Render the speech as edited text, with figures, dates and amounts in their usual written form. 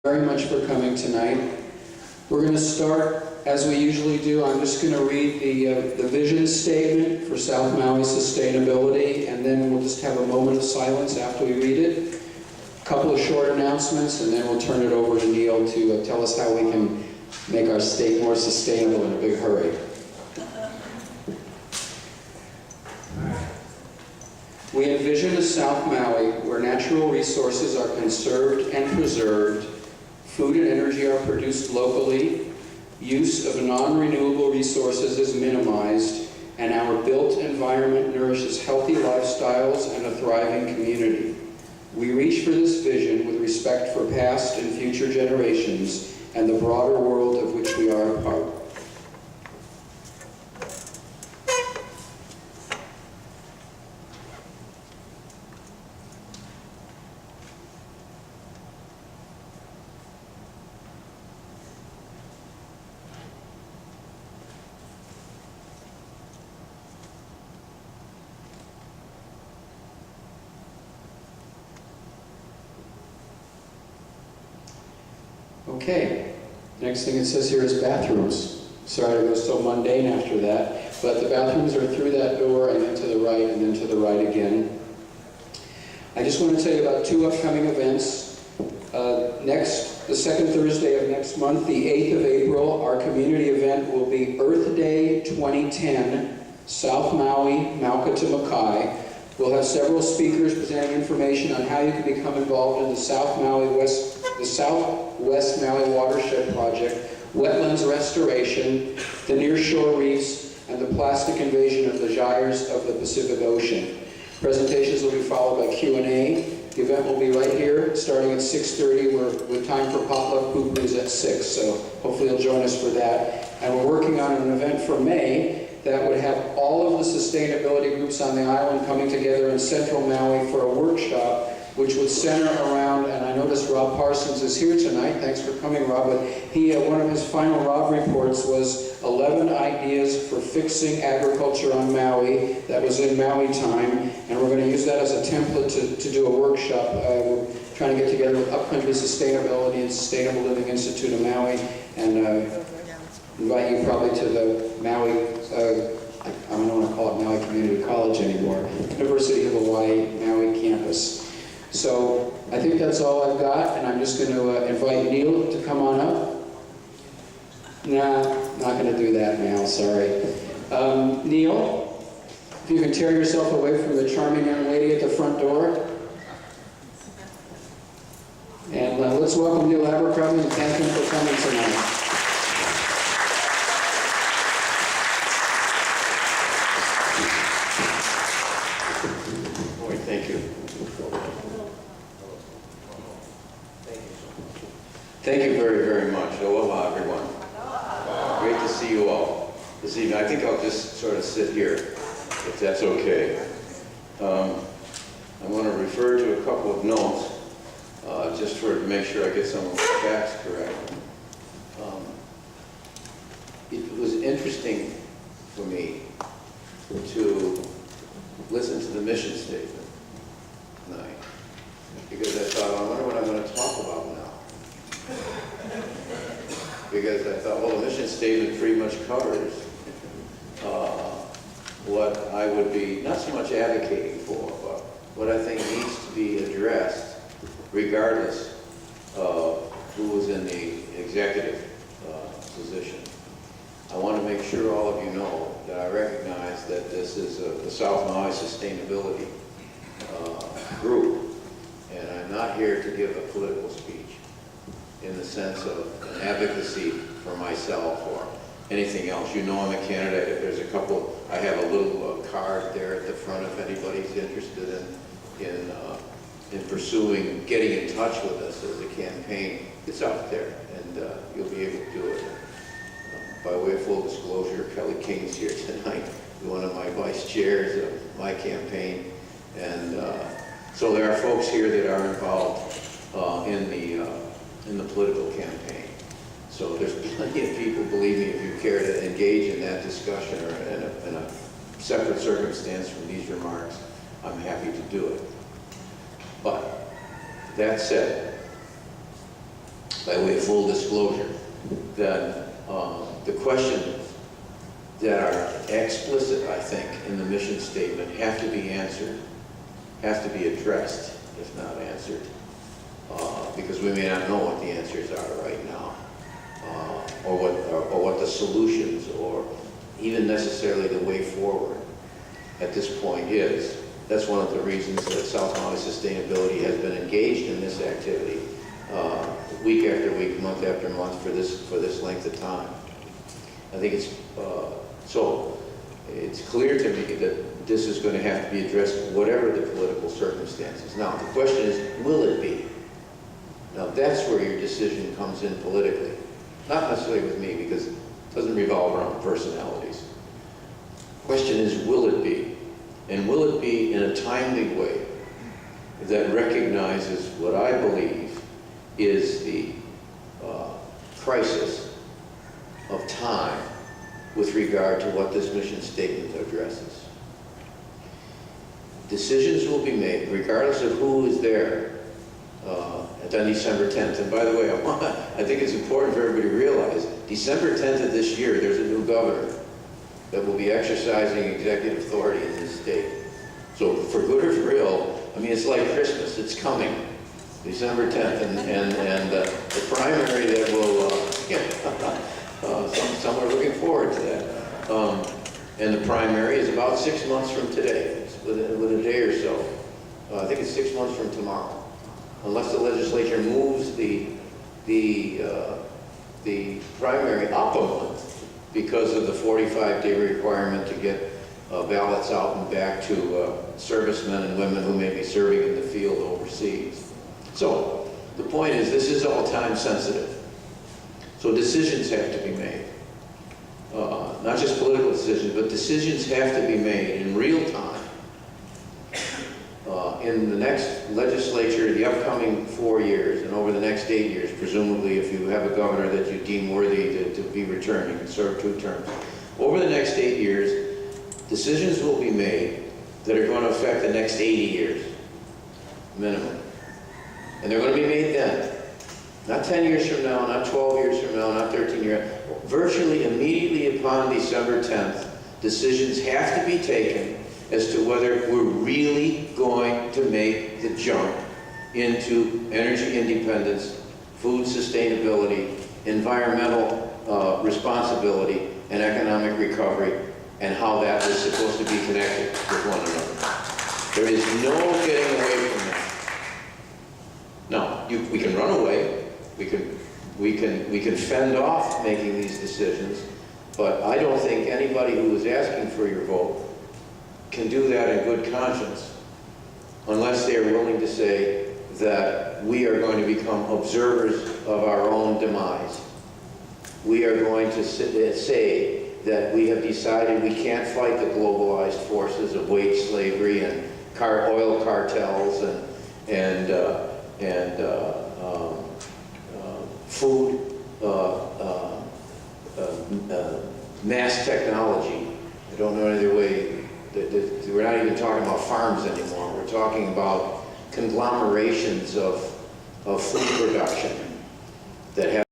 Very much for coming tonight. We're going to start, as we usually do, I'm just going to read the vision statement for South Maui Sustainability, and then we'll just have a moment of silence after we read it. A couple of short announcements, and then we'll turn it over to Neil to tell us how we can make our state more sustainable in a big hurry. We envision a South Maui where natural resources are conserved and preserved, food and energy are produced locally, use of non-renewable resources is minimized, and our built environment nourishes healthy lifestyles and a thriving community. We reach for this vision with respect for past and future generations and the broader world of which we are a part. Okay, next thing it says here is bathrooms. Sorry to go so mundane after that, but the bathrooms are through that door and then to the right and then to the right again. I just want to tell you about two upcoming events. The second Thursday of next month, the 8th of April, our community event will be Earth Day 2010, South Maui, Mauka to Makai. We'll have several speakers presenting information on how you can become involved in the Southwest Maui Watershed Project, wetlands restoration, the nearshore reefs, and the plastic invasion of the gyres of the Pacific Ocean. Presentations will be followed by Q&A. The event will be right here, starting at 6:30, with time for potluck poo-poos at 6, so hopefully you'll join us for that. And we're working on an event for May that would have all of the sustainability groups on the island coming together in Central Maui for a workshop, which would center around, and I noticed Rob Parsons is here tonight. Thanks for coming, Rob. But one of his final Rob reports was 11 ideas for fixing agriculture on Maui. That was in Maui time, and we're going to use that as a template to do a workshop. We're trying to get together with Upcountry Sustainability and Sustainable Living Institute of Maui, and invite you probably to the Maui, I don't want to call it Maui Community College anymore, University of Hawaii, Maui campus. So I think that's all I've got, and I'm just going to invite Neil to come on up. Nah, not going to do that now, sorry. Neil, if you can tear yourself away from the charming young lady at the front door. And let's welcome Neil Abercrombie and thank him for coming tonight. Thank you very, very much. Aloha, everyone. Great to see you all this evening. I think I'll just sort of sit here, if that's okay. I want to refer to a couple of notes, just to make sure I get some of the facts correct. It was interesting for me to listen to the mission statement tonight, because I thought, I wonder what I'm going to talk about now. Because I thought, well, the mission statement pretty much covers what I would be not so much advocating for, but what I think needs to be addressed regardless of who was in the executive position. I want to make sure all of you know that I recognize that this is the South Maui Sustainability group, and I'm not here to give a political speech in the sense of an advocacy for myself or anything else. You know I'm a candidate. There's a couple, I have a little card there at the front if anybody's interested in pursuing, getting in touch with us as a campaign. It's out there, and you'll be able to do it. By way of full disclosure, Kelly King's here tonight, one of my vice chairs of my campaign. And so there are folks here that are involved in the political campaign. So there's plenty of people, believe me, if you care to engage in that discussion or in a separate circumstance from these remarks, I'm happy to do it. But that said, by way of full disclosure, that the questions that are explicit, I think, in the mission statement have to be answered, have to be addressed, if not answered, because we may not know what the answers are right now, or what the solutions, or even necessarily the way forward at this point is. That's one of the reasons that South Maui Sustainability has been engaged in this activity week after week, month after month for this length of time. I think it's so it's clear to me that this is going to have to be addressed whatever the political circumstances. Now the question is, will it be? Now that's where your decision comes in politically. Not necessarily with me, because it doesn't revolve around personalities. The question is, will it be? And will it be in a timely way that recognizes what I believe is the crisis of time with regard to what this mission statement addresses. Decisions will be made, regardless of who is there on December 10th. And by the way, I think it's important for everybody to realize, December 10th of this year, there's a new governor that will be exercising executive authority in this state. So for good or for ill, I mean, it's like Christmas, it's coming, December 10th, and the primary that will, some are looking forward to that. And the primary is about 6 months from today, with a day or so. I think it's 6 months from tomorrow. Unless the legislature moves the primary up a month because of the 45-day requirement to get ballots out and back to servicemen and women who may be serving in the field overseas. So the point is, this is all time sensitive. So decisions have to be made. Not just political decisions, but decisions have to be made in real time. In the next legislature, the upcoming 4 years, and over the next 8 years, presumably if you have a governor that you deem worthy to be returning and serve 2 terms. Over the next 8 years, decisions will be made that are going to affect the next 80 years, minimum. And they're going to be made then. Not 10 years from now, not 12 years from now, not 13 years. Virtually immediately upon December 10th, decisions have to be taken as to whether we're really going to make the jump into energy independence, food sustainability, environmental responsibility, and economic recovery, and how that is supposed to be connected with one another. There is no getting away from that. Now, we can run away, we can fend off making these decisions, but I don't think anybody who is asking for your vote can do that in good conscience unless they are willing to say that we are going to become observers of our own demise. We are going to say that we have decided we can't fight the globalized forces of wage slavery and oil cartels and food mass technology. I don't know any other way. We're not even talking about farms anymore. We're talking about conglomerations of food production that have